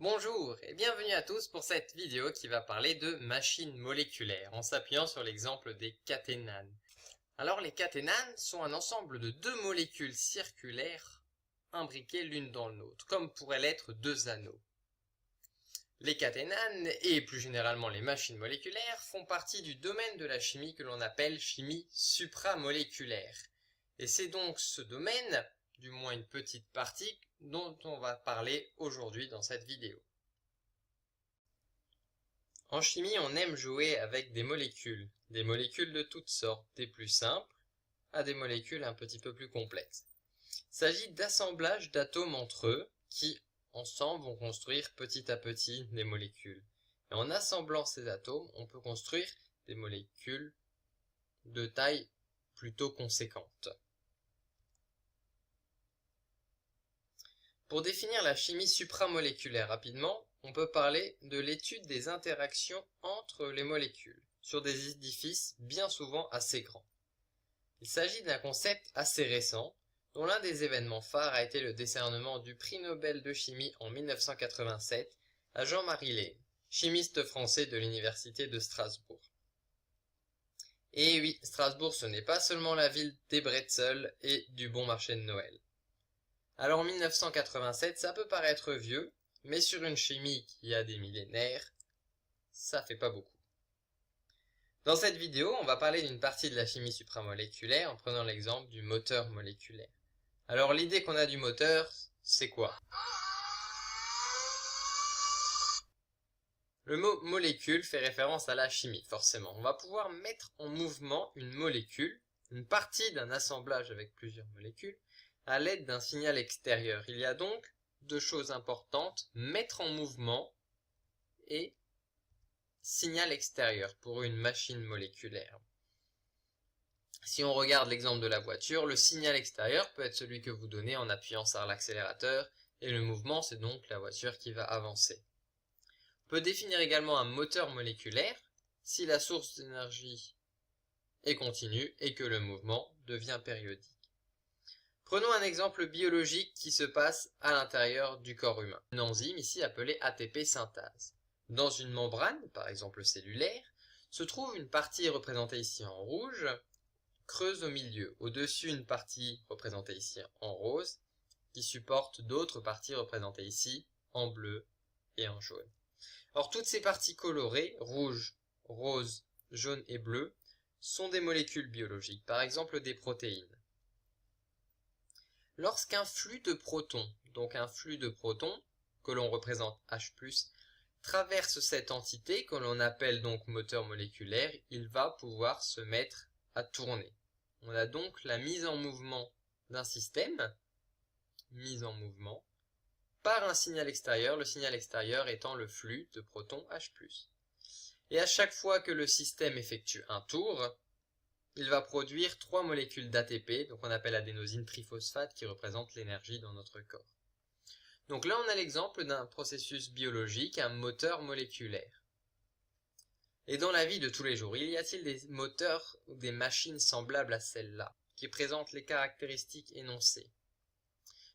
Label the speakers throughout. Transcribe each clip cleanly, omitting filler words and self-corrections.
Speaker 1: Bonjour et bienvenue à tous pour cette vidéo qui va parler de machines moléculaires en s'appuyant sur l'exemple des caténanes. Alors les caténanes sont un ensemble de deux molécules circulaires imbriquées l'une dans l'autre, comme pourraient l'être deux anneaux. Les caténanes, et plus généralement les machines moléculaires, font partie du domaine de la chimie que l'on appelle chimie supramoléculaire. Et c'est donc ce domaine, du moins une petite partie, dont on va parler aujourd'hui dans cette vidéo. En chimie, on aime jouer avec des molécules de toutes sortes, des plus simples à des molécules un petit peu plus complexes. Il s'agit d'assemblages d'atomes entre eux qui, ensemble, vont construire petit à petit des molécules. Et en assemblant ces atomes, on peut construire des molécules de taille plutôt conséquente. Pour définir la chimie supramoléculaire rapidement, on peut parler de l'étude des interactions entre les molécules, sur des édifices bien souvent assez grands. Il s'agit d'un concept assez récent, dont l'un des événements phares a été le décernement du prix Nobel de chimie en 1987 à Jean-Marie Lehn, chimiste français de l'université de Strasbourg. Et oui, Strasbourg ce n'est pas seulement la ville des bretzels et du bon marché de Noël. Alors 1987, ça peut paraître vieux, mais sur une chimie qui a des millénaires, ça fait pas beaucoup. Dans cette vidéo, on va parler d'une partie de la chimie supramoléculaire en prenant l'exemple du moteur moléculaire. Alors l'idée qu'on a du moteur, c'est quoi? Le mot molécule fait référence à la chimie, forcément. On va pouvoir mettre en mouvement une molécule, une partie d'un assemblage avec plusieurs molécules, à l'aide d'un signal extérieur. Il y a donc deux choses importantes, mettre en mouvement et signal extérieur pour une machine moléculaire. Si on regarde l'exemple de la voiture, le signal extérieur peut être celui que vous donnez en appuyant sur l'accélérateur et le mouvement, c'est donc la voiture qui va avancer. On peut définir également un moteur moléculaire si la source d'énergie est continue et que le mouvement devient périodique. Prenons un exemple biologique qui se passe à l'intérieur du corps humain. Une enzyme ici appelée ATP synthase. Dans une membrane, par exemple cellulaire, se trouve une partie représentée ici en rouge, creuse au milieu. Au-dessus, une partie représentée ici en rose, qui supporte d'autres parties représentées ici en bleu et en jaune. Or, toutes ces parties colorées, rouge, rose, jaune et bleu, sont des molécules biologiques, par exemple des protéines. Lorsqu'un flux de protons, donc un flux de protons, que l'on représente H+, traverse cette entité, que l'on appelle donc moteur moléculaire, il va pouvoir se mettre à tourner. On a donc la mise en mouvement d'un système, mise en mouvement, par un signal extérieur, le signal extérieur étant le flux de protons H+. Et à chaque fois que le système effectue un tour, il va produire 3 molécules d'ATP, donc on appelle adénosine triphosphate, qui représente l'énergie dans notre corps. Donc là, on a l'exemple d'un processus biologique, un moteur moléculaire. Et dans la vie de tous les jours, y a-t-il des moteurs ou des machines semblables à celle-là, qui présentent les caractéristiques énoncées?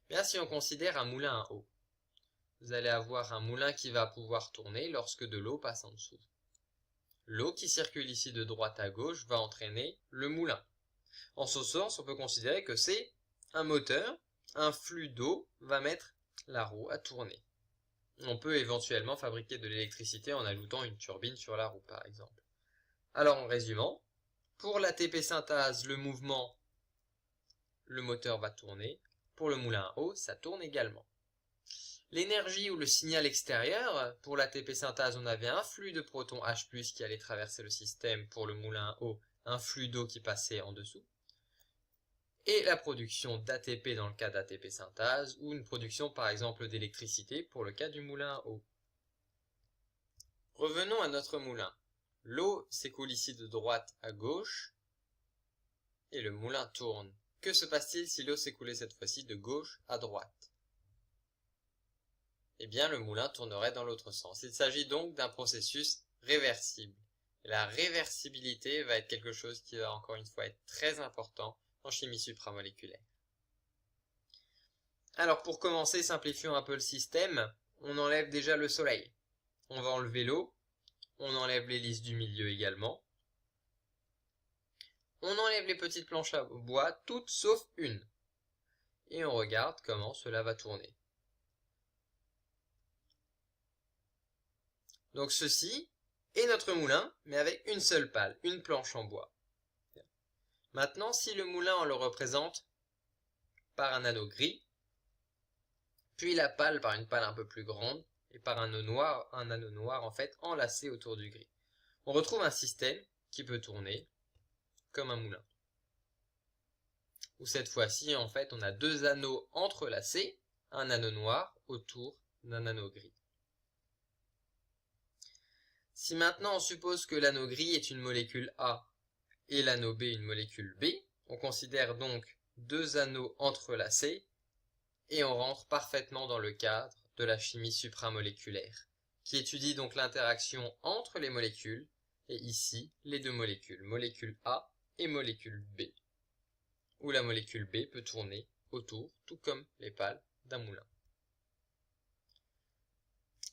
Speaker 1: Bien, si on considère un moulin à eau, vous allez avoir un moulin qui va pouvoir tourner lorsque de l'eau passe en dessous. L'eau qui circule ici de droite à gauche va entraîner le moulin. En ce sens, on peut considérer que c'est un moteur, un flux d'eau va mettre la roue à tourner. On peut éventuellement fabriquer de l'électricité en ajoutant une turbine sur la roue, par exemple. Alors en résumant, pour l'ATP synthase, le mouvement, le moteur va tourner. Pour le moulin à eau, ça tourne également. L'énergie ou le signal extérieur, pour l'ATP synthase, on avait un flux de protons H+, qui allait traverser le système. Pour le moulin à eau, un flux d'eau qui passait en dessous. Et la production d'ATP dans le cas d'ATP synthase, ou une production par exemple d'électricité pour le cas du moulin à eau. Revenons à notre moulin. L'eau s'écoule ici de droite à gauche, et le moulin tourne. Que se passe-t-il si l'eau s'écoulait cette fois-ci de gauche à droite? Eh bien, le moulin tournerait dans l'autre sens. Il s'agit donc d'un processus réversible. Et la réversibilité va être quelque chose qui va encore une fois être très important en chimie supramoléculaire. Alors pour commencer, simplifions un peu le système. on enlève déjà le soleil. On va enlever l'eau, on enlève l'hélice du milieu également. On enlève les petites planches à bois, toutes sauf une. Et on regarde comment cela va tourner. Donc ceci est notre moulin, mais avec une seule pale, une planche en bois. Maintenant, si le moulin, on le représente par un anneau gris, puis la pale par une pale un peu plus grande, et par un anneau noir en fait, enlacé autour du gris. On retrouve un système qui peut tourner comme un moulin. Où cette fois-ci, en fait, on a deux anneaux entrelacés, un anneau noir autour d'un anneau gris. Si maintenant on suppose que l'anneau gris est une molécule A et l'anneau B une molécule B, on considère donc deux anneaux entrelacés et on rentre parfaitement dans le cadre de la chimie supramoléculaire, qui étudie donc l'interaction entre les molécules et ici les deux molécules, molécule A et molécule B, où la molécule B peut tourner autour, tout comme les pales d'un moulin.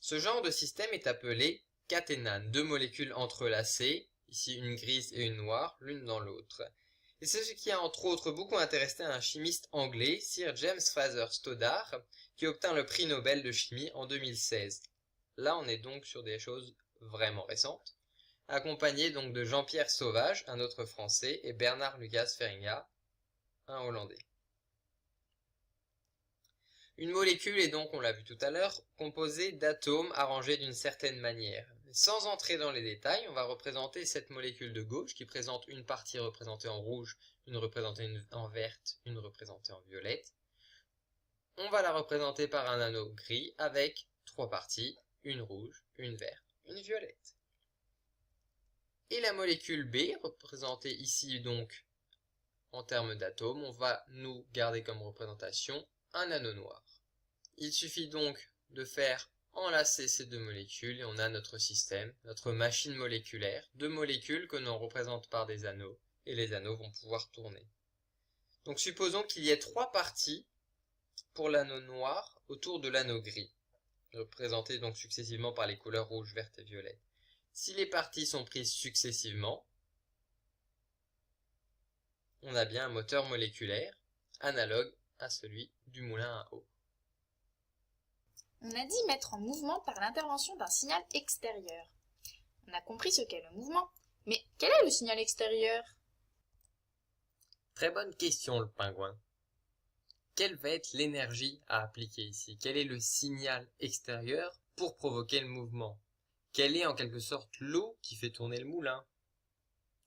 Speaker 1: Ce genre de système est appelé caténane, deux molécules entrelacées, ici une grise et une noire, l'une dans l'autre. Et c'est ce qui a entre autres beaucoup intéressé un chimiste anglais, Sir James Fraser Stoddart, qui obtint le prix Nobel de chimie en 2016. Là, on est donc sur des choses vraiment récentes, accompagné donc de Jean-Pierre Sauvage, un autre Français, et Bernard Lucas Feringa, un Hollandais. Une molécule est donc, on l'a vu tout à l'heure, composée d'atomes arrangés d'une certaine manière. Sans entrer dans les détails, on va représenter cette molécule de gauche qui présente une partie représentée en rouge, une représentée en verte, une représentée en violette. On va la représenter par un anneau gris avec trois parties, une rouge, une verte, une violette. Et la molécule B, représentée ici donc en termes d'atomes, on va nous garder comme représentation un anneau noir. Il suffit donc de faire enlacer ces deux molécules et on a notre système, notre machine moléculaire, deux molécules que l'on représente par des anneaux et les anneaux vont pouvoir tourner. Donc supposons qu'il y ait trois parties pour l'anneau noir autour de l'anneau gris, représentés donc successivement par les couleurs rouge, verte et violette. Si les parties sont prises successivement, on a bien un moteur moléculaire analogue à celui du moulin à eau.
Speaker 2: On a dit mettre en mouvement par l'intervention d'un signal extérieur. On a compris ce qu'est le mouvement, mais quel est le signal extérieur?
Speaker 1: Très bonne question, le pingouin. Quelle va être l'énergie à appliquer ici? Quel est le signal extérieur pour provoquer le mouvement? Quelle est en quelque sorte l'eau qui fait tourner le moulin?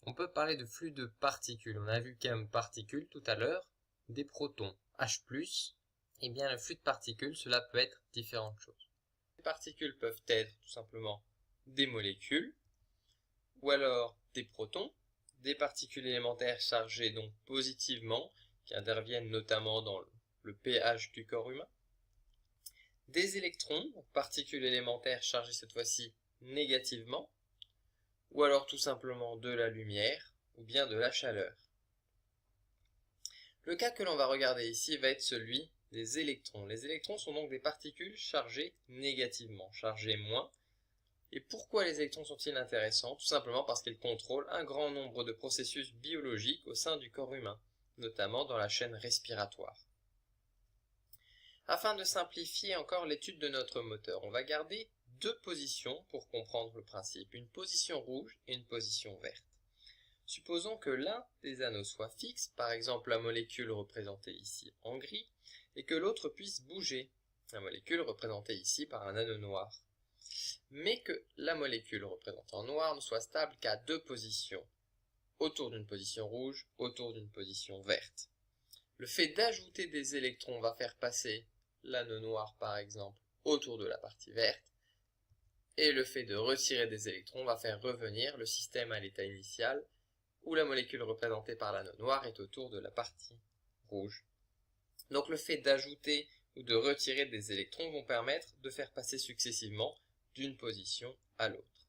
Speaker 1: On peut parler de flux de particules. On a vu comme particules tout à l'heure des protons. H+, eh bien le flux de particules, cela peut être différentes choses. Les particules peuvent être tout simplement des molécules, ou alors des protons, des particules élémentaires chargées donc positivement, qui interviennent notamment dans le pH du corps humain, des électrons, particules élémentaires chargées cette fois-ci négativement, ou alors tout simplement de la lumière, ou bien de la chaleur. Le cas que l'on va regarder ici va être celui des électrons. Les électrons sont donc des particules chargées négativement, chargées moins. Et pourquoi les électrons sont-ils intéressants? Tout simplement parce qu'ils contrôlent un grand nombre de processus biologiques au sein du corps humain, notamment dans la chaîne respiratoire. Afin de simplifier encore l'étude de notre moteur, on va garder deux positions pour comprendre le principe, une position rouge et une position verte. Supposons que l'un des anneaux soit fixe, par exemple la molécule représentée ici en gris, et que l'autre puisse bouger, la molécule représentée ici par un anneau noir. Mais que la molécule représentée en noir ne soit stable qu'à deux positions, autour d'une position rouge, autour d'une position verte. Le fait d'ajouter des électrons va faire passer l'anneau noir par exemple autour de la partie verte, et le fait de retirer des électrons va faire revenir le système à l'état initial, où la molécule représentée par l'anneau noir est autour de la partie rouge. Donc le fait d'ajouter ou de retirer des électrons vont permettre de faire passer successivement d'une position à l'autre.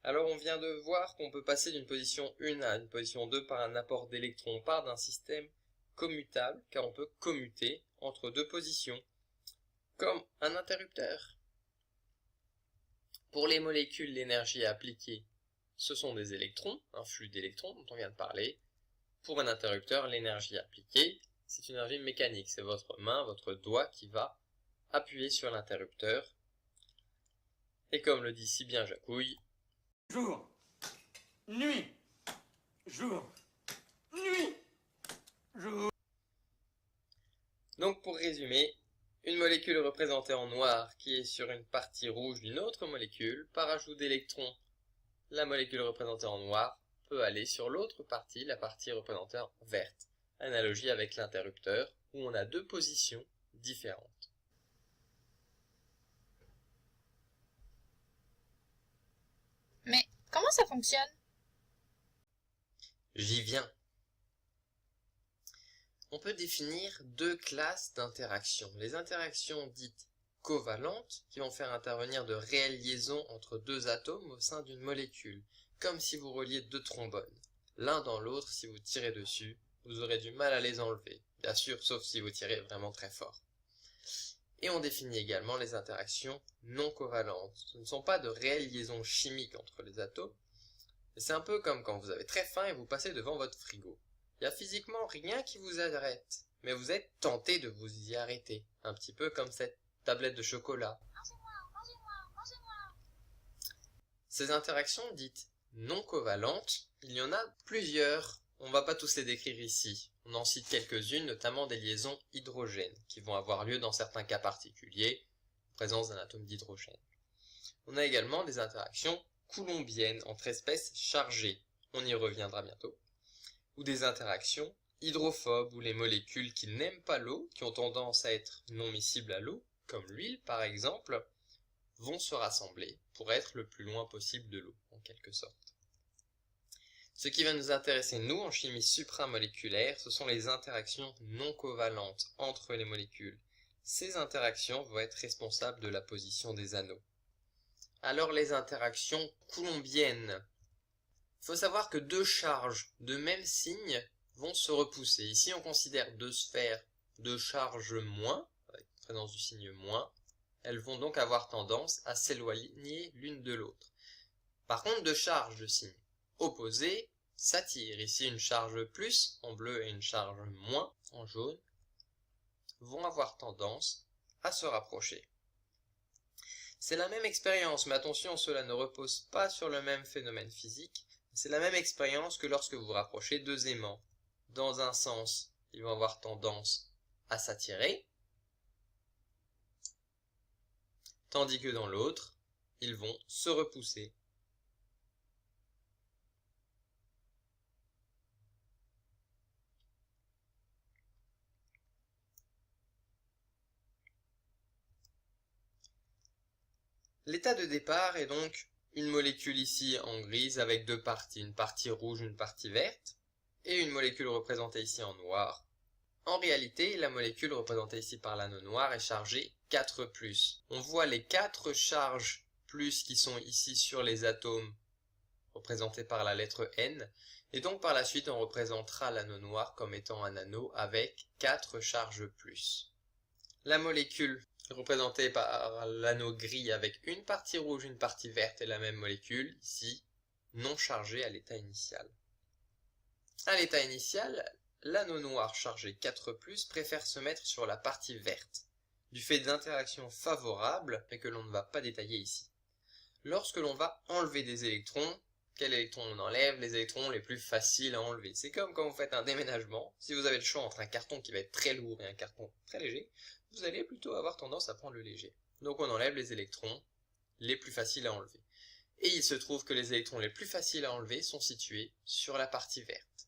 Speaker 1: Alors on vient de voir qu'on peut passer d'une position 1 à une position 2 par un apport d'électrons. On part d'un système commutable car on peut commuter entre deux positions. comme un interrupteur. Pour les molécules, l'énergie appliquée, ce sont des électrons, un flux d'électrons dont on vient de parler. Pour un interrupteur, l'énergie appliquée, c'est une énergie mécanique. C'est votre main, votre doigt qui va appuyer sur l'interrupteur. Et comme le dit si bien Jacouille,
Speaker 3: jour, nuit, jour, nuit, jour.
Speaker 1: Donc pour résumer, une molécule représentée en noir qui est sur une partie rouge d'une autre molécule, par ajout d'électrons, la molécule représentée en noir peut aller sur l'autre partie, la partie représentée en verte. Analogie avec l'interrupteur où on a deux positions différentes.
Speaker 2: Mais comment ça fonctionne?
Speaker 1: J'y viens. On peut définir deux classes d'interactions. Les interactions dites covalentes, qui vont faire intervenir de réelles liaisons entre deux atomes au sein d'une molécule, comme si vous reliez deux trombones. L'un dans l'autre, si vous tirez dessus, vous aurez du mal à les enlever, bien sûr, sauf si vous tirez vraiment très fort. Et on définit également les interactions non covalentes. Ce ne sont pas de réelles liaisons chimiques entre les atomes, mais c'est un peu comme quand vous avez très faim et vous passez devant votre frigo. Il n'y a physiquement rien qui vous arrête, mais vous êtes tenté de vous y arrêter, un petit peu comme cette tablette de chocolat. Ces interactions dites non covalentes, il y en a plusieurs. On ne va pas tous les décrire ici. On en cite quelques-unes, notamment des liaisons hydrogènes, qui vont avoir lieu dans certains cas particuliers, en présence d'un atome d'hydrogène. On a également des interactions coulombiennes entre espèces chargées, on y reviendra bientôt, ou des interactions hydrophobes, où les molécules qui n'aiment pas l'eau, qui ont tendance à être non miscibles à l'eau, comme l'huile par exemple, vont se rassembler pour être le plus loin possible de l'eau, en quelque sorte. Ce qui va nous intéresser, nous, en chimie supramoléculaire, ce sont les interactions non covalentes entre les molécules. Ces interactions vont être responsables de la position des anneaux. Alors les interactions coulombiennes. Il faut savoir que deux charges de même signe vont se repousser. Ici, on considère deux sphères de charge moins, avec présence du signe moins. Elles vont donc avoir tendance à s'éloigner l'une de l'autre. Par contre, deux charges de signe opposés s'attirent. Ici, une charge plus en bleu et une charge moins en jaune vont avoir tendance à se rapprocher. C'est la même expérience, mais attention, cela ne repose pas sur le même phénomène physique. C'est la même expérience que lorsque vous rapprochez deux aimants. Dans un sens, ils vont avoir tendance à s'attirer, tandis que dans l'autre, ils vont se repousser. L'état de départ est donc une molécule ici en grise avec deux parties, une partie rouge, une partie verte, et une molécule représentée ici en noir. En réalité, la molécule représentée ici par l'anneau noir est chargée 4+. On voit les 4 charges plus qui sont ici sur les atomes représentés par la lettre N, et donc par la suite on représentera l'anneau noir comme étant un anneau avec 4 charges plus. La molécule représentée par l'anneau gris avec une partie rouge, une partie verte est la même molécule, ici non chargée à l'état initial. À l'état initial, l'anneau noir chargé 4+, préfère se mettre sur la partie verte, du fait d'interactions favorables, mais que l'on ne va pas détailler ici. Lorsque l'on va enlever des électrons, quels électrons on enlève? Les électrons les plus faciles à enlever. C'est comme quand vous faites un déménagement, si vous avez le choix entre un carton qui va être très lourd et un carton très léger, vous allez plutôt avoir tendance à prendre le léger. Donc on enlève les électrons les plus faciles à enlever. Et il se trouve que les électrons les plus faciles à enlever sont situés sur la partie verte.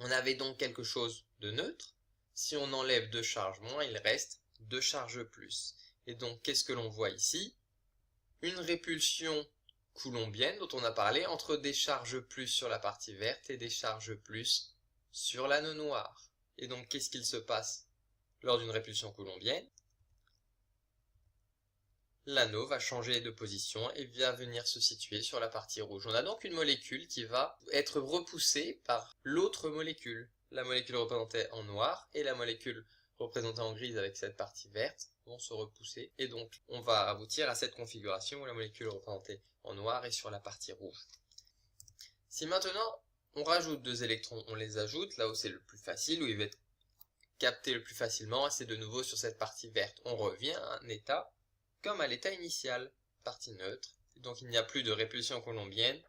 Speaker 1: On avait donc quelque chose de neutre. Si on enlève 2 charges moins, il reste 2 charges plus. Et donc, qu'est-ce que l'on voit ici? Une répulsion coulombienne dont on a parlé entre des charges plus sur la partie verte et des charges plus sur l'anneau noir. Et donc, qu'est-ce qu'il se passe lors d'une répulsion coulombienne? L'anneau va changer de position et va venir se situer sur la partie rouge. On a donc une molécule qui va être repoussée par l'autre molécule. La molécule représentée en noir et la molécule représentée en grise avec cette partie verte vont se repousser. Et donc, on va aboutir à cette configuration où la molécule représentée en noir est sur la partie rouge. Si maintenant, on rajoute 2 électrons, on les ajoute là où c'est le plus facile, où il va être capté le plus facilement, et c'est de nouveau sur cette partie verte. On revient à un état comme à l'état initial, partie neutre. Donc il n'y a plus de répulsion colombienne.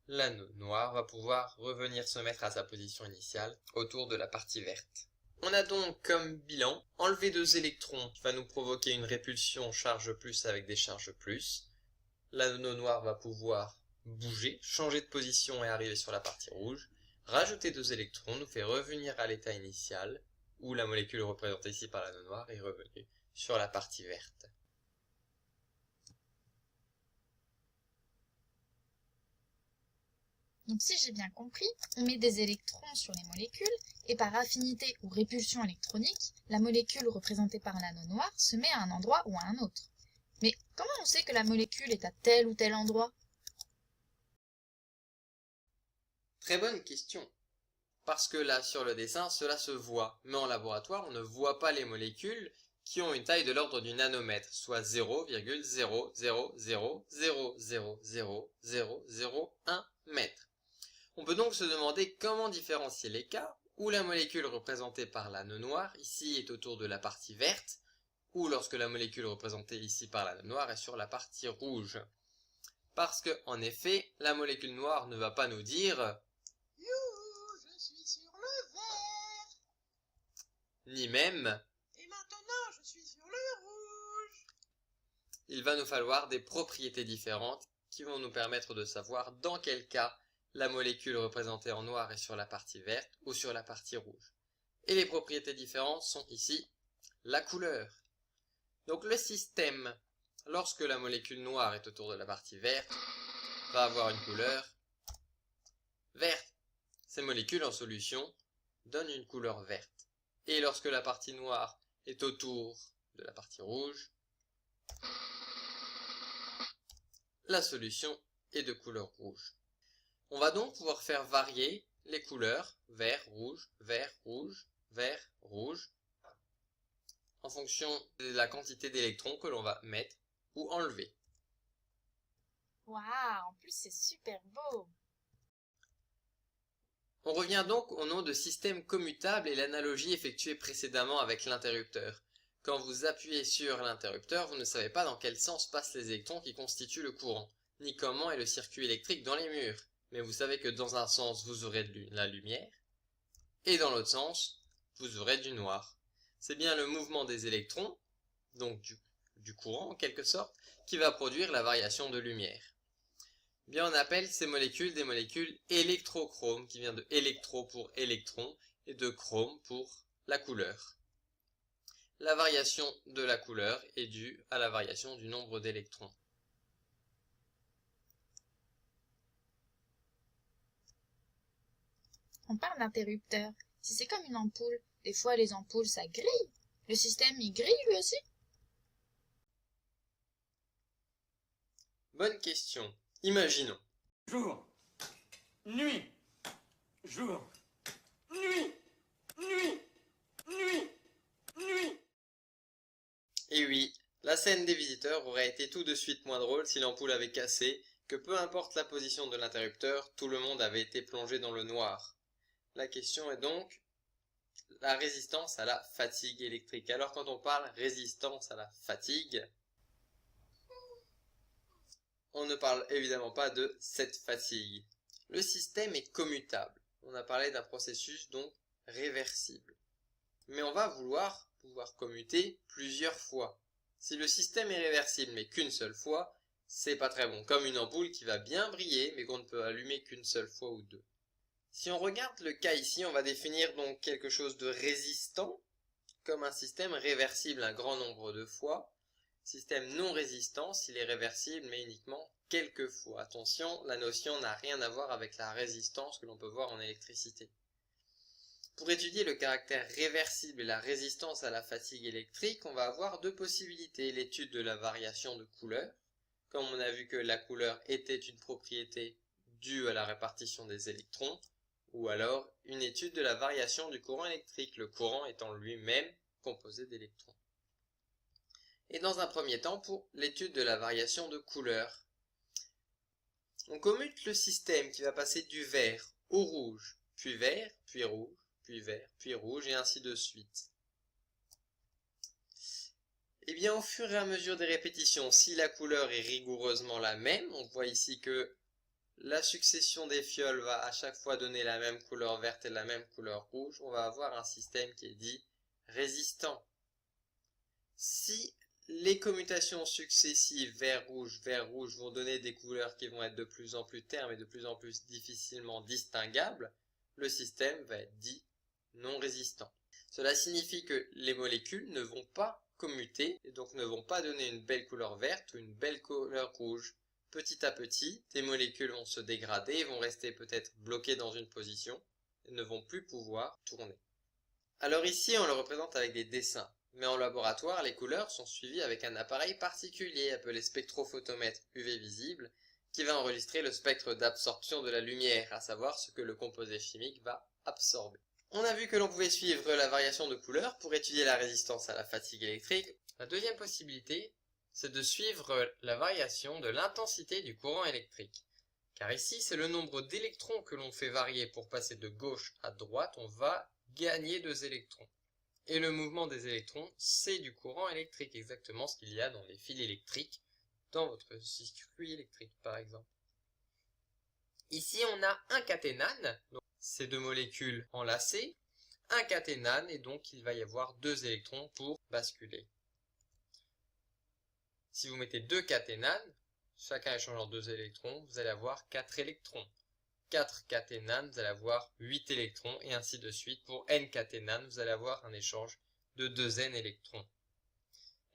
Speaker 1: L'anneau noir va pouvoir revenir se mettre à sa position initiale autour de la partie verte. On a donc comme bilan enlever 2 électrons qui va nous provoquer une répulsion charge plus avec des charges plus. L'anneau noir va pouvoir bouger, changer de position et arriver sur la partie rouge. Rajouter 2 électrons nous fait revenir à l'état initial où la molécule représentée ici par l'anneau noir est revenue sur la partie verte.
Speaker 2: Donc si j'ai bien compris, on met des électrons sur les molécules et par affinité ou répulsion électronique, la molécule représentée par l'anneau noir se met à un endroit ou à un autre. Mais comment on sait que la molécule est à tel ou tel endroit?
Speaker 1: Très bonne question. Parce que là, sur le dessin, cela se voit. Mais en laboratoire, on ne voit pas les molécules qui ont une taille de l'ordre du nanomètre, soit 0,000000001 mètre. On peut donc se demander comment différencier les cas où la molécule représentée par l'anneau noir, ici, est autour de la partie verte, ou lorsque la molécule représentée ici par l'anneau noir est sur la partie rouge. Parce que, en effet, la molécule noire ne va pas nous dire «
Speaker 4: Youhou, je suis sur le vert.
Speaker 1: ni même
Speaker 4: Et maintenant, je suis sur le rouge. »
Speaker 1: il va nous falloir des propriétés différentes qui vont nous permettre de savoir dans quel cas la molécule représentée en noir est sur la partie verte ou sur la partie rouge. Et les propriétés différentes sont ici la couleur. Donc le système, lorsque la molécule noire est autour de la partie verte, va avoir une couleur verte. Ces molécules en solution donnent une couleur verte. Et lorsque la partie noire est autour de la partie rouge, la solution est de couleur rouge. On va donc pouvoir faire varier les couleurs vert, rouge, vert, rouge, vert, rouge, en fonction de la quantité d'électrons que l'on va mettre ou enlever.
Speaker 2: Waouh, en plus c'est super beau!
Speaker 1: On revient donc au nom de système commutable et l'analogie effectuée précédemment avec l'interrupteur. Quand vous appuyez sur l'interrupteur, vous ne savez pas dans quel sens passent les électrons qui constituent le courant, ni comment est le circuit électrique dans les murs. Mais vous savez que dans un sens, vous aurez de la lumière, et dans l'autre sens, vous aurez du noir. C'est bien le mouvement des électrons, donc du courant en quelque sorte, qui va produire la variation de lumière. Bien, on appelle ces molécules des molécules électrochromes, qui vient de électro pour électron, et de chrome pour la couleur. La variation de la couleur est due à la variation du nombre d'électrons.
Speaker 2: On parle d'interrupteur. Si c'est comme une ampoule, des fois les ampoules ça grille. Le système il grille lui aussi?
Speaker 1: Bonne question. Imaginons.
Speaker 3: Jour, nuit, jour, nuit, nuit, nuit, nuit.
Speaker 1: Et oui, la scène des visiteurs aurait été tout de suite moins drôle si l'ampoule avait cassé, que peu importe la position de l'interrupteur, tout le monde avait été plongé dans le noir. La question est donc la résistance à la fatigue électrique. Alors quand on parle résistance à la fatigue, on ne parle évidemment pas de cette fatigue. Le système est commutable. On a parlé d'un processus donc réversible. Mais on va vouloir pouvoir commuter plusieurs fois. Si le système est réversible mais qu'une seule fois, c'est pas très bon. Comme une ampoule qui va bien briller mais qu'on ne peut allumer qu'une seule fois ou deux. Si on regarde le cas ici, on va définir donc quelque chose de résistant comme un système réversible un grand nombre de fois. Système non résistant s'il est réversible mais uniquement quelques fois. Attention, la notion n'a rien à voir avec la résistance que l'on peut voir en électricité. Pour étudier le caractère réversible et la résistance à la fatigue électrique, on va avoir deux possibilités. L'étude de la variation de couleur, comme on a vu que la couleur était une propriété due à la répartition des électrons, ou alors une étude de la variation du courant électrique, le courant étant lui-même composé d'électrons. Et dans un premier temps pour l'étude de la variation de couleur. On commute le système qui va passer du vert au rouge, puis vert, puis rouge, puis vert, puis rouge, et ainsi de suite. Et bien au fur et à mesure des répétitions, si la couleur est rigoureusement la même, on voit ici que la succession des fioles va à chaque fois donner la même couleur verte et la même couleur rouge, on va avoir un système qui est dit résistant. Si les commutations successives vert-rouge vont donner des couleurs qui vont être de plus en plus ternes et de plus en plus difficilement distinguables, le système va être dit non résistant. Cela signifie que les molécules ne vont pas commuter et donc ne vont pas donner une belle couleur verte ou une belle couleur rouge. Petit à petit, des molécules vont se dégrader et vont rester peut-être bloquées dans une position et ne vont plus pouvoir tourner. Alors ici, on le représente avec des dessins. Mais en laboratoire, les couleurs sont suivies avec un appareil particulier appelé spectrophotomètre UV visible qui va enregistrer le spectre d'absorption de la lumière, à savoir ce que le composé chimique va absorber. On a vu que l'on pouvait suivre la variation de couleur pour étudier la résistance à la fatigue électrique. La deuxième possibilité, c'est de suivre la variation de l'intensité du courant électrique. Car ici, c'est le nombre d'électrons que l'on fait varier pour passer de gauche à droite, on va gagner 2 électrons. Et le mouvement des électrons, c'est du courant électrique, exactement ce qu'il y a dans les fils électriques, dans votre circuit électrique par exemple. Ici on a un caténane, donc ces deux molécules enlacées, un caténane et donc il va y avoir 2 électrons pour basculer. Si vous mettez 2 caténanes, chacun échangeant 2 électrons, vous allez avoir 4 électrons. 4 caténanes, vous allez avoir 8 électrons, et ainsi de suite. Pour n caténanes, vous allez avoir un échange de 2n électrons.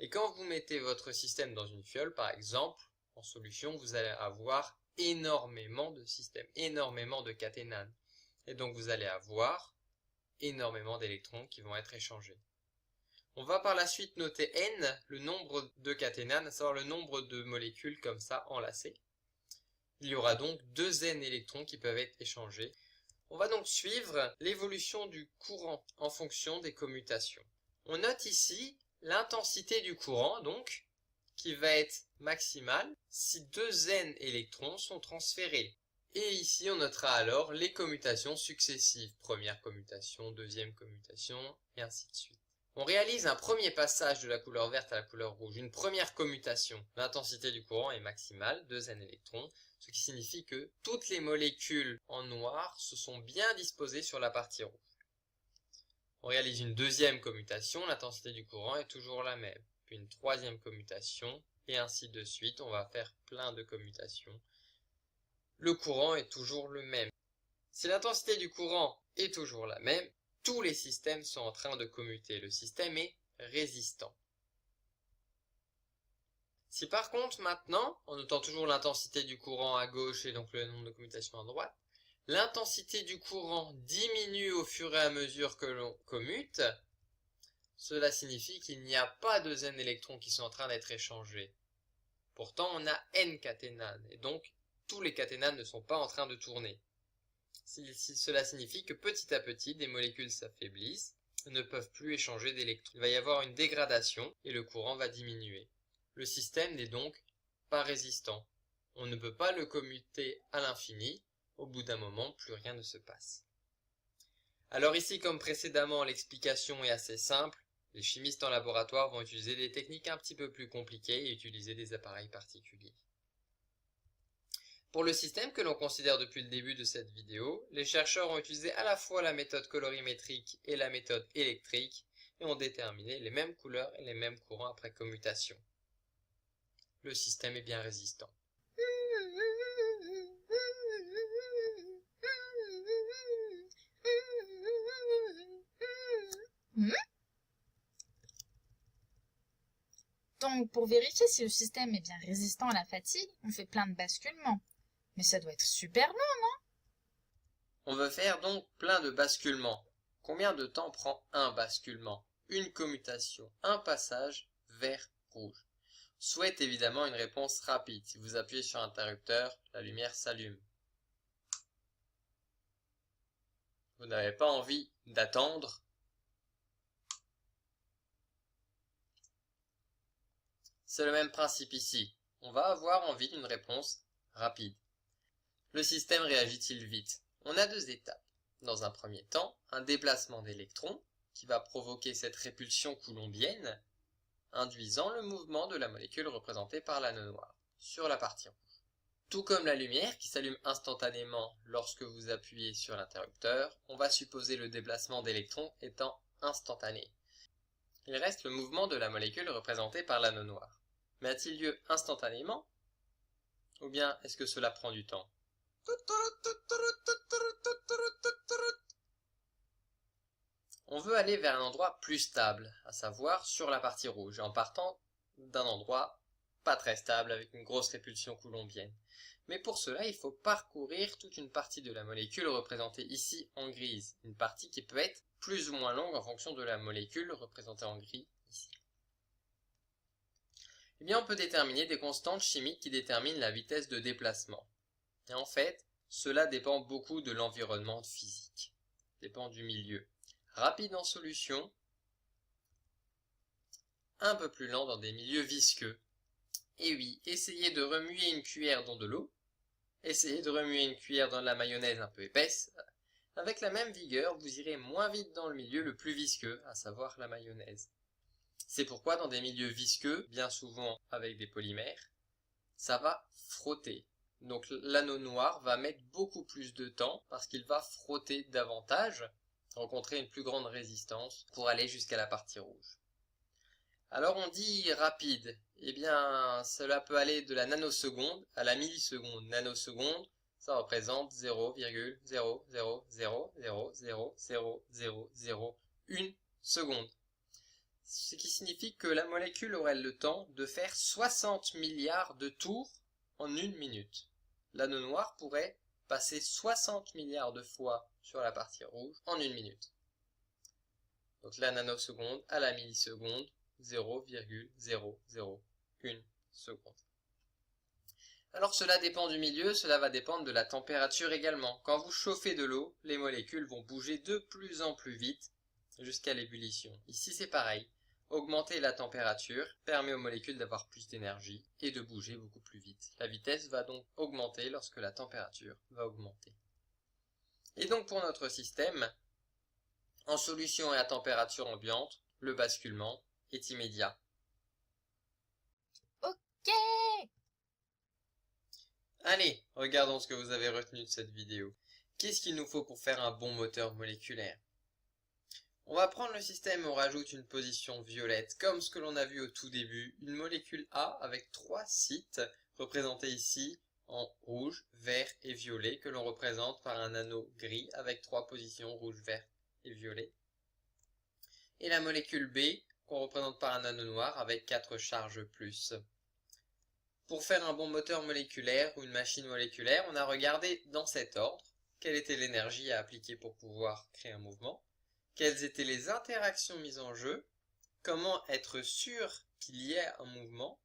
Speaker 1: Et quand vous mettez votre système dans une fiole, par exemple, en solution, vous allez avoir énormément de systèmes, énormément de caténanes. Et donc vous allez avoir énormément d'électrons qui vont être échangés. On va par la suite noter n, le nombre de caténanes, à savoir le nombre de molécules comme ça enlacées. Il y aura donc 2n électrons qui peuvent être échangés. On va donc suivre l'évolution du courant en fonction des commutations. On note ici l'intensité du courant, donc, qui va être maximale si 2n électrons sont transférés. Et ici, on notera alors les commutations successives. Première commutation, deuxième commutation, et ainsi de suite. On réalise un premier passage de la couleur verte à la couleur rouge, une première commutation. L'intensité du courant est maximale, 2n électrons, ce qui signifie que toutes les molécules en noir se sont bien disposées sur la partie rouge. On réalise une deuxième commutation, l'intensité du courant est toujours la même. Puis une troisième commutation, et ainsi de suite, on va faire plein de commutations. Le courant est toujours le même. Si l'intensité du courant est toujours la même, tous les systèmes sont en train de commuter. Le système est résistant. Si par contre maintenant, en notant toujours l'intensité du courant à gauche et donc le nombre de commutations à droite, l'intensité du courant diminue au fur et à mesure que l'on commute, cela signifie qu'il n'y a pas de n électrons qui sont en train d'être échangés. Pourtant on a n caténanes et donc tous les caténanes ne sont pas en train de tourner. Cela signifie que petit à petit, des molécules s'affaiblissent et ne peuvent plus échanger d'électrons. Il va y avoir une dégradation et le courant va diminuer. Le système n'est donc pas résistant. On ne peut pas le commuter à l'infini. Au bout d'un moment, plus rien ne se passe. Alors ici, comme précédemment, l'explication est assez simple. Les chimistes en laboratoire vont utiliser des techniques un petit peu plus compliquées et utiliser des appareils particuliers. Pour le système que l'on considère depuis le début de cette vidéo, les chercheurs ont utilisé à la fois la méthode colorimétrique et la méthode électrique et ont déterminé les mêmes couleurs et les mêmes courants après commutation. Le système est bien résistant.
Speaker 2: Donc, pour vérifier si le système est bien résistant à la fatigue, on fait plein de basculements. Mais ça doit être super long, non?
Speaker 1: On veut faire donc plein de basculements. Combien de temps prend un basculement? Une commutation, un passage vert-rouge. Souhaite évidemment une réponse rapide. Si vous appuyez sur l'interrupteur, la lumière s'allume. Vous n'avez pas envie d'attendre. C'est le même principe ici. On va avoir envie d'une réponse rapide. Le système réagit-il vite? On a deux étapes. Dans un premier temps, un déplacement d'électrons qui va provoquer cette répulsion coulombienne, induisant le mouvement de la molécule représentée par l'anneau noir sur la partie rouge. Tout comme la lumière qui s'allume instantanément lorsque vous appuyez sur l'interrupteur, on va supposer le déplacement d'électrons étant instantané. Il reste le mouvement de la molécule représentée par l'anneau noir. Mais a-t-il lieu instantanément? Ou bien est-ce que cela prend du temps? On veut aller vers un endroit plus stable, à savoir sur la partie rouge, en partant d'un endroit pas très stable avec une grosse répulsion coulombienne. Mais pour cela, il faut parcourir toute une partie de la molécule représentée ici en grise, une partie qui peut être plus ou moins longue en fonction de la molécule représentée en gris ici. Eh bien, on peut déterminer des constantes chimiques qui déterminent la vitesse de déplacement. Et en fait, cela dépend beaucoup de l'environnement physique, dépend du milieu. Rapide en solution, un peu plus lent dans des milieux visqueux. Et oui, essayez de remuer une cuillère dans de l'eau, essayez de remuer une cuillère dans de la mayonnaise un peu épaisse. Avec la même vigueur, vous irez moins vite dans le milieu le plus visqueux, à savoir la mayonnaise. C'est pourquoi dans des milieux visqueux, bien souvent avec des polymères, ça va frotter. Donc l'anneau noir va mettre beaucoup plus de temps parce qu'il va frotter davantage, rencontrer une plus grande résistance pour aller jusqu'à la partie rouge. Alors on dit rapide, eh bien cela peut aller de la nanoseconde à la milliseconde. Nanoseconde, ça représente 0,000000001 seconde. Ce qui signifie que la molécule aurait le temps de faire 60 milliards de tours en 1 minute. L'anneau noir pourrait passer 60 milliards de fois sur la partie rouge en 1 minute. Donc la nanoseconde à la milliseconde, 0,001 seconde. Alors cela dépend du milieu, cela va dépendre de la température également. Quand vous chauffez de l'eau, les molécules vont bouger de plus en plus vite jusqu'à l'ébullition. Ici c'est pareil. Augmenter la température permet aux molécules d'avoir plus d'énergie et de bouger beaucoup plus vite. La vitesse va donc augmenter lorsque la température va augmenter. Et donc pour notre système, en solution et à température ambiante, le basculement est immédiat.
Speaker 2: Ok.
Speaker 1: Allez, regardons ce que vous avez retenu de cette vidéo. Qu'est-ce qu'il nous faut pour faire un bon moteur moléculaire? On va prendre le système et on rajoute une position violette, comme ce que l'on a vu au tout début, une molécule A avec 3 sites, représentés ici en rouge, vert et violet, que l'on représente par un anneau gris avec 3 positions rouge, vert et violet. Et la molécule B, qu'on représente par un anneau noir avec 4 charges plus. Pour faire un bon moteur moléculaire ou une machine moléculaire, on a regardé dans cet ordre quelle était l'énergie à appliquer pour pouvoir créer un mouvement, quelles étaient les interactions mises en jeu, comment être sûr qu'il y ait un mouvement,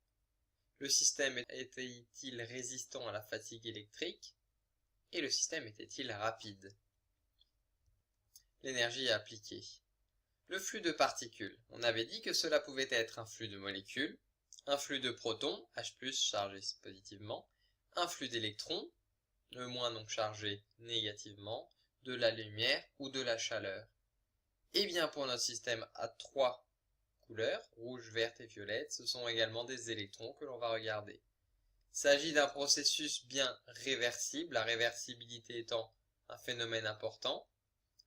Speaker 1: le système était-il résistant à la fatigue électrique, et le système était-il rapide. L'énergie à appliquer. Le flux de particules. On avait dit que cela pouvait être un flux de molécules, un flux de protons, H+, chargé positivement, un flux d'électrons, le moins donc chargé négativement, de la lumière ou de la chaleur. Et bien pour notre système à 3 couleurs, rouge, verte et violette, ce sont également des électrons que l'on va regarder. Il s'agit d'un processus bien réversible, la réversibilité étant un phénomène important.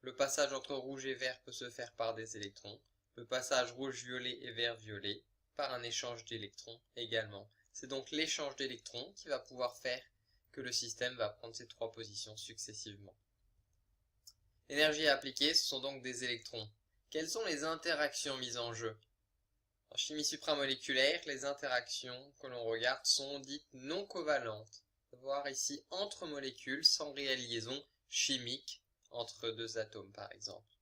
Speaker 1: Le passage entre rouge et vert peut se faire par des électrons, le passage rouge-violet et vert-violet par un échange d'électrons également. C'est donc l'échange d'électrons qui va pouvoir faire que le système va prendre ces 3 positions successivement. L'énergie à appliquer, ce sont donc des électrons. Quelles sont les interactions mises en jeu? En chimie supramoléculaire, les interactions que l'on regarde sont dites non covalentes, voire ici entre molécules sans réelle liaison chimique entre 2 atomes par exemple.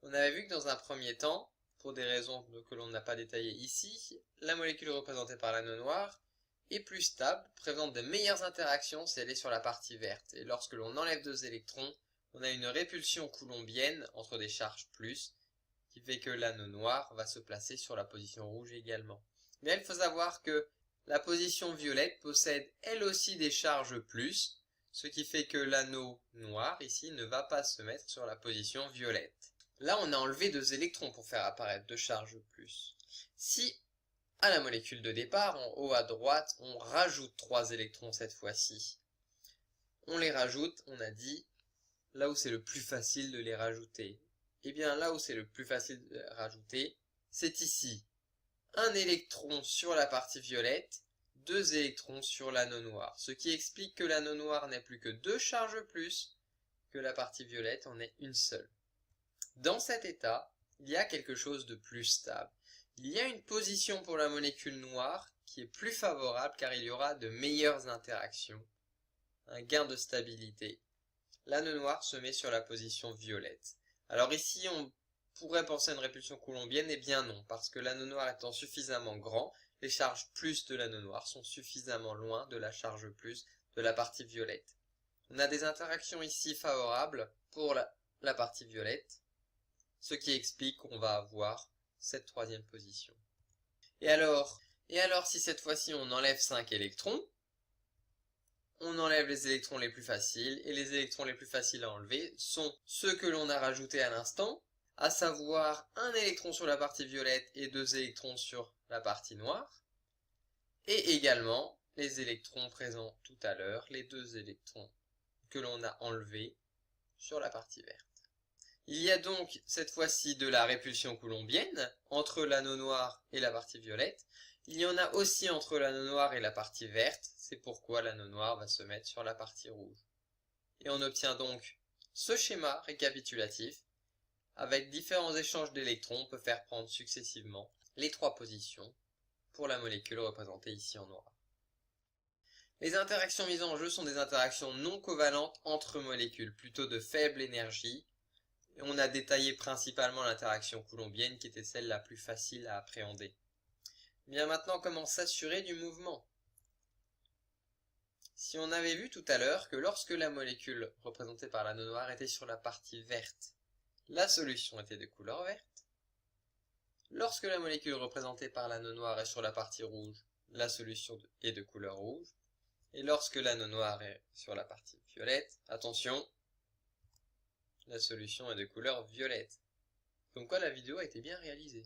Speaker 1: On avait vu que dans un premier temps, pour des raisons que l'on n'a pas détaillées ici, la molécule représentée par l'anneau noir est plus stable, présente de meilleures interactions si elle est sur la partie verte. Et lorsque l'on enlève 2 électrons, on a une répulsion coulombienne entre des charges plus, qui fait que l'anneau noir va se placer sur la position rouge également. Bien, il faut savoir que la position violette possède elle aussi des charges plus, ce qui fait que l'anneau noir ici ne va pas se mettre sur la position violette. Là, on a enlevé 2 électrons pour faire apparaître 2 charges plus. Si, à la molécule de départ, en haut à droite, on rajoute 3 électrons cette fois-ci, on les rajoute, on a dit, là où c'est le plus facile de les rajouter. Eh bien, là où c'est le plus facile de les rajouter, c'est ici. 1 électron sur la partie violette, 2 électrons sur l'anneau noir, ce qui explique que l'anneau noir n'est plus que 2 charges plus, que la partie violette en est une seule. Dans cet état, il y a quelque chose de plus stable. Il y a une position pour la molécule noire qui est plus favorable car il y aura de meilleures interactions, un gain de stabilité. L'anneau noir se met sur la position violette. Alors ici, on pourrait penser à une répulsion coulombienne, eh bien non, parce que l'anneau noir étant suffisamment grand, les charges plus de l'anneau noir sont suffisamment loin de la charge plus de la partie violette. On a des interactions ici favorables pour la partie violette, ce qui explique qu'on va avoir cette troisième position. Et alors si cette fois-ci on enlève 5 électrons, on enlève les électrons les plus faciles, et les électrons les plus faciles à enlever sont ceux que l'on a rajoutés à l'instant, à savoir 1 électron sur la partie violette et 2 électrons sur la partie noire, et également les électrons présents tout à l'heure, les 2 électrons que l'on a enlevés sur la partie verte. Il y a donc cette fois-ci de la répulsion coulombienne entre l'anneau noir et la partie violette. Il y en a aussi entre l'anneau noir et la partie verte, c'est pourquoi l'anneau noir va se mettre sur la partie rouge. Et on obtient donc ce schéma récapitulatif. Avec différents échanges d'électrons, on peut faire prendre successivement les 3 positions pour la molécule représentée ici en noir. Les interactions mises en jeu sont des interactions non covalentes entre molécules, plutôt de faible énergie. Et on a détaillé principalement l'interaction coulombienne qui était celle la plus facile à appréhender. Bien maintenant, comment s'assurer du mouvement? Si on avait vu tout à l'heure que lorsque la molécule représentée par l'anneau noir était sur la partie verte, la solution était de couleur verte. Lorsque la molécule représentée par l'anneau noir est sur la partie rouge, la solution est de couleur rouge. Et lorsque l'anneau noir est sur la partie violette, attention, la solution est de couleur violette. Comme quoi la vidéo a été bien réalisée.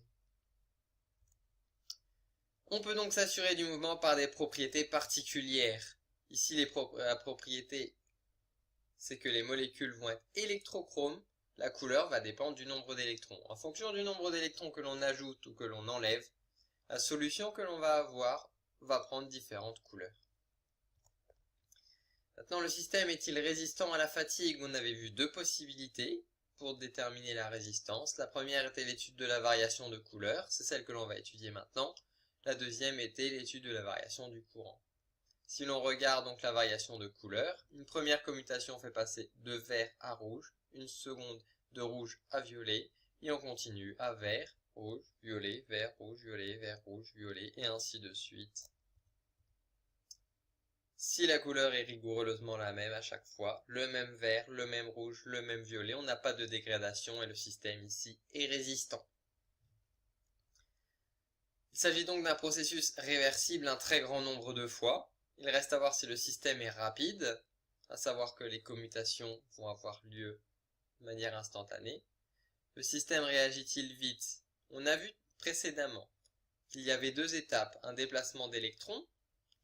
Speaker 1: On peut donc s'assurer du mouvement par des propriétés particulières. Ici, la propriété, c'est que les molécules vont être électrochromes. La couleur va dépendre du nombre d'électrons. En fonction du nombre d'électrons que l'on ajoute ou que l'on enlève, la solution que l'on va avoir va prendre différentes couleurs. Maintenant, le système est-il résistant à la fatigue? On avait vu 2 possibilités pour déterminer la résistance. La première était l'étude de la variation de couleur, c'est celle que l'on va étudier maintenant. La deuxième était l'étude de la variation du courant. Si l'on regarde donc la variation de couleur, une première commutation fait passer de vert à rouge, une seconde de rouge à violet, et on continue à vert, rouge, violet, vert, rouge, violet, et ainsi de suite. Si la couleur est rigoureusement la même à chaque fois, le même vert, le même rouge, le même violet, on n'a pas de dégradation et le système ici est résistant. Il s'agit donc d'un processus réversible un très grand nombre de fois. Il reste à voir si le système est rapide, à savoir que les commutations vont avoir lieu de manière instantanée. Le système réagit-il vite? On a vu précédemment qu'il y avait 2 étapes, un déplacement d'électrons,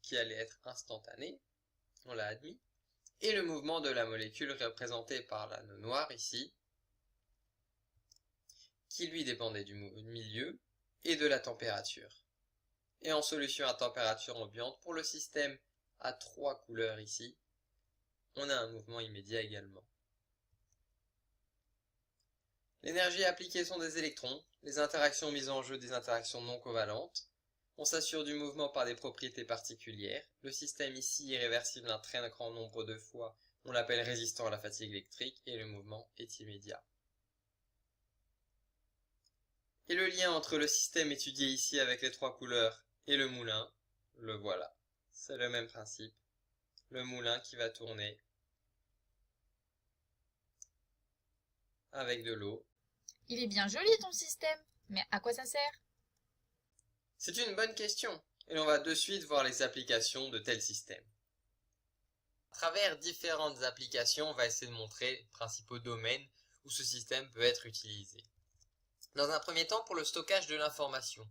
Speaker 1: qui allait être instantané, on l'a admis, et le mouvement de la molécule représentée par l'anneau noir ici, qui lui dépendait du milieu et de la température. Et en solution à température ambiante, pour le système à 3 couleurs ici, on a un mouvement immédiat également. L'énergie appliquée sont des électrons, les interactions mises en jeu des interactions non covalentes. On s'assure du mouvement par des propriétés particulières. Le système ici est réversible un très grand nombre de fois. On l'appelle résistant à la fatigue électrique et le mouvement est immédiat. Et le lien entre le système étudié ici avec les 3 couleurs et le moulin, le voilà. C'est le même principe. Le moulin qui va tourner avec de l'eau.
Speaker 2: Il est bien joli ton système, mais à quoi ça sert?
Speaker 1: C'est une bonne question, et l'on va de suite voir les applications de tels systèmes. À travers différentes applications, on va essayer de montrer les principaux domaines où ce système peut être utilisé. Dans un premier temps, pour le stockage de l'information.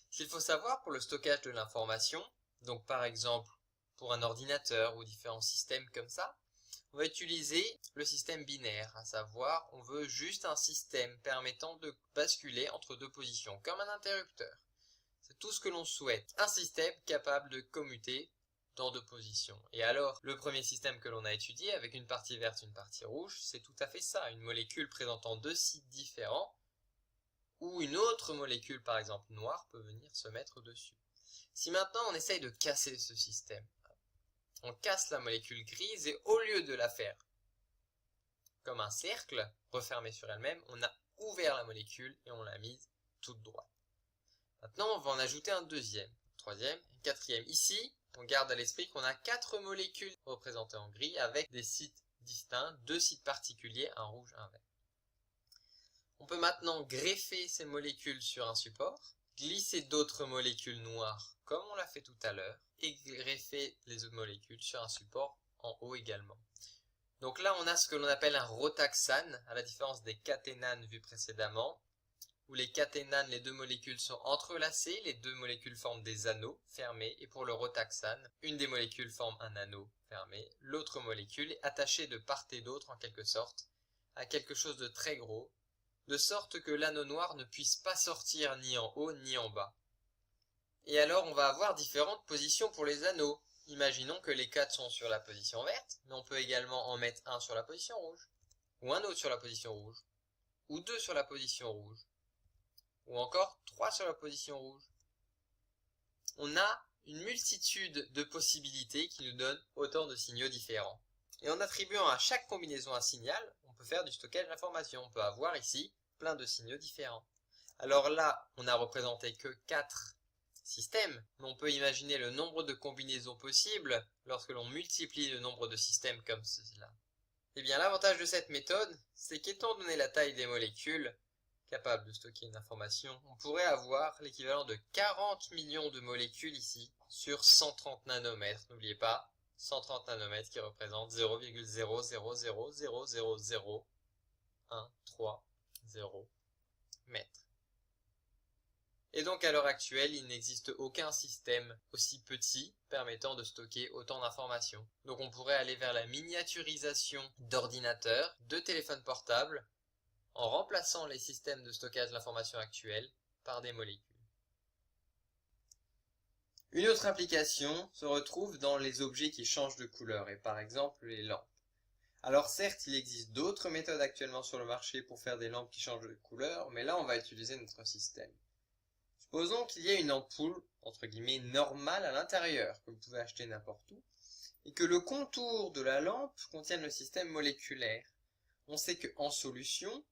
Speaker 1: Ce qu'il faut savoir pour le stockage de l'information, donc par exemple pour un ordinateur ou différents systèmes comme ça, on va utiliser le système binaire, à savoir on veut juste un système permettant de basculer entre deux positions, comme un interrupteur. C'est tout ce que l'on souhaite, un système capable de commuter dans deux positions. Et alors, le premier système que l'on a étudié, avec une partie verte et une partie rouge, c'est tout à fait ça, une molécule présentant deux sites différents, où une autre molécule, par exemple noire, peut venir se mettre dessus. Si maintenant on essaye de casser ce système, on casse la molécule grise et au lieu de la faire comme un cercle, refermé sur elle-même, on a ouvert la molécule et on l'a mise toute droite. Maintenant, on va en ajouter un deuxième, troisième et quatrième. Ici, on garde à l'esprit qu'on a 4 molécules représentées en gris avec des sites distincts, 2 sites particuliers, un rouge, un vert. On peut maintenant greffer ces molécules sur un support, glisser d'autres molécules noires comme on l'a fait tout à l'heure et greffer les autres molécules sur un support en haut également. Donc là on a ce que l'on appelle un rotaxane, à la différence des caténanes vues précédemment, où les caténanes, les deux molécules sont entrelacées, les deux molécules forment des anneaux fermés, et pour le rotaxane, une des molécules forme un anneau fermé, l'autre molécule est attachée de part et d'autre en quelque sorte à quelque chose de très gros, de sorte que l'anneau noir ne puisse pas sortir ni en haut ni en bas. Et alors on va avoir différentes positions pour les anneaux. Imaginons que les 4 sont sur la position verte, mais on peut également en mettre un sur la position rouge, ou un autre sur la position rouge, ou 2 sur la position rouge, ou encore 3 sur la position rouge. On a une multitude de possibilités qui nous donnent autant de signaux différents. Et en attribuant à chaque combinaison un signal, on peut faire du stockage d'informations. On peut avoir ici plein de signaux différents. Alors là, on n'a représenté que 4 systèmes, mais on peut imaginer le nombre de combinaisons possibles lorsque l'on multiplie le nombre de systèmes comme cela. Et bien l'avantage de cette méthode, c'est qu'étant donné la taille des molécules capables de stocker une information, on pourrait avoir l'équivalent de 40 millions de molécules ici sur 130 nanomètres. N'oubliez pas, 130 nanomètres qui représentent 0,000000130 mètres. Et donc à l'heure actuelle, il n'existe aucun système aussi petit permettant de stocker autant d'informations. Donc on pourrait aller vers la miniaturisation d'ordinateurs, de téléphones portables, en remplaçant les systèmes de stockage d'informations actuels par des molécules. Une autre application se retrouve dans les objets qui changent de couleur, et par exemple les lampes. Alors certes, il existe d'autres méthodes actuellement sur le marché pour faire des lampes qui changent de couleur, mais là on va utiliser notre système. Supposons qu'il y ait une ampoule, entre guillemets, normale à l'intérieur, que vous pouvez acheter n'importe où, et que le contour de la lampe contienne le système moléculaire. On sait qu'en solution,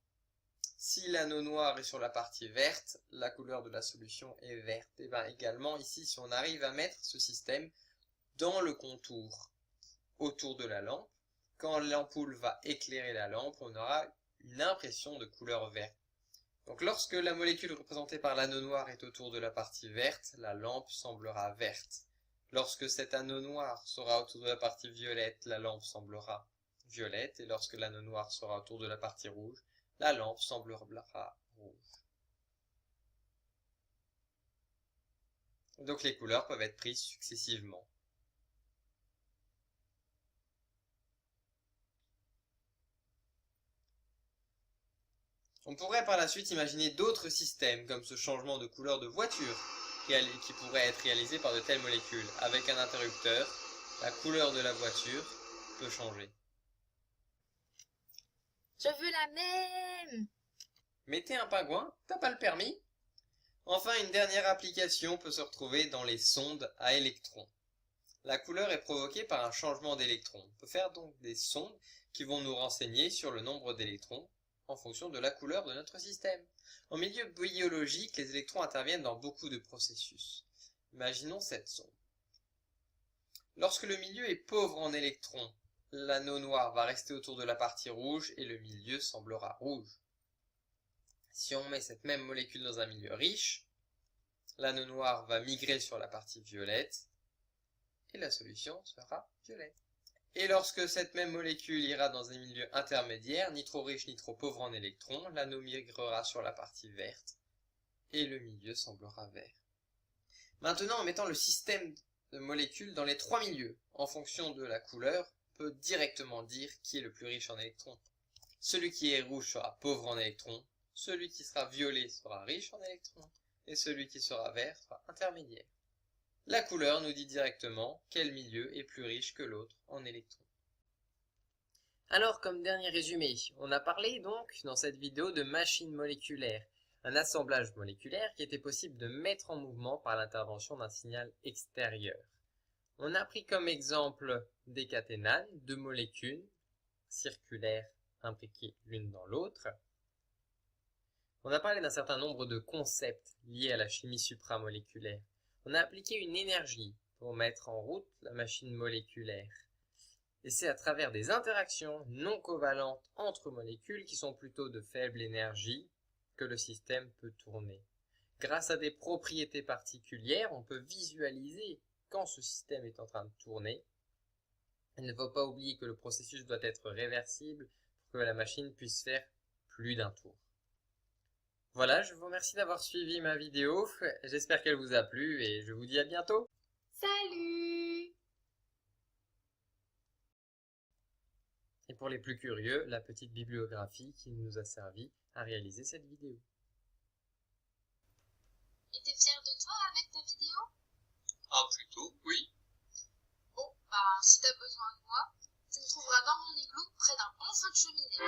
Speaker 1: si l'anneau noir est sur la partie verte, la couleur de la solution est verte. Et bien également ici, si on arrive à mettre ce système dans le contour autour de la lampe, quand l'ampoule va éclairer la lampe, on aura une impression de couleur verte. Donc lorsque la molécule représentée par l'anneau noir est autour de la partie verte, la lampe semblera verte. Lorsque cet anneau noir sera autour de la partie violette, la lampe semblera violette. Et lorsque l'anneau noir sera autour de la partie rouge, la lampe semblera rouge. Donc les couleurs peuvent être prises successivement. On pourrait par la suite imaginer d'autres systèmes, comme ce changement de couleur de voiture, qui pourrait être réalisé par de telles molécules. Avec un interrupteur, la couleur de la voiture peut changer.
Speaker 2: Je veux la même!
Speaker 1: Mais t'es un pingouin, t'as pas le permis? Enfin, une dernière application peut se retrouver dans les sondes à électrons. La couleur est provoquée par un changement d'électrons. On peut faire donc des sondes qui vont nous renseigner sur le nombre d'électrons en fonction de la couleur de notre système. En milieu biologique, les électrons interviennent dans beaucoup de processus. Imaginons cette sonde. Lorsque le milieu est pauvre en électrons, l'anneau noir va rester autour de la partie rouge et le milieu semblera rouge. Si on met cette même molécule dans un milieu riche, L'anneau noir va migrer sur la partie violette et la solution sera violette. Et lorsque cette même molécule ira dans un milieu intermédiaire, ni trop riche ni trop pauvre en électrons, l'anneau migrera sur la partie verte et le milieu semblera vert. Maintenant, en mettant le système de molécules dans les trois milieux, en fonction de la couleur, on peut directement dire qui est le plus riche en électrons. Celui qui est rouge sera pauvre en électrons, celui qui sera violet sera riche en électrons, et celui qui sera vert sera intermédiaire. La couleur nous dit directement quel milieu est plus riche que l'autre en électrons. Alors, comme dernier résumé, on a parlé donc dans cette vidéo de machines moléculaires, un assemblage moléculaire qui était possible de mettre en mouvement par l'intervention d'un signal extérieur. On a pris comme exemple des caténanes, deux molécules circulaires imbriquées l'une dans l'autre. On a parlé d'un certain nombre de concepts liés à la chimie supramoléculaire. On a appliqué une énergie pour mettre en route la machine moléculaire. Et c'est à travers des interactions non covalentes entre molécules qui sont plutôt de faible énergie que le système peut tourner. Grâce à des propriétés particulières, on peut visualiser quand ce système est en train de tourner. Il ne faut pas oublier que le processus doit être réversible pour que la machine puisse faire plus d'un tour. Voilà, je vous remercie d'avoir suivi ma vidéo, j'espère qu'elle vous a plu et je vous dis à bientôt.
Speaker 2: Salut!
Speaker 1: Et pour les plus curieux, la petite bibliographie qui nous a servi à réaliser cette vidéo.
Speaker 5: Et t'es fier de toi avec ta vidéo?
Speaker 6: Ah, plutôt, oui.
Speaker 5: Bon, bah, si t'as besoin de moi, tu me trouveras dans mon igloo près d'un bon feu de cheminée.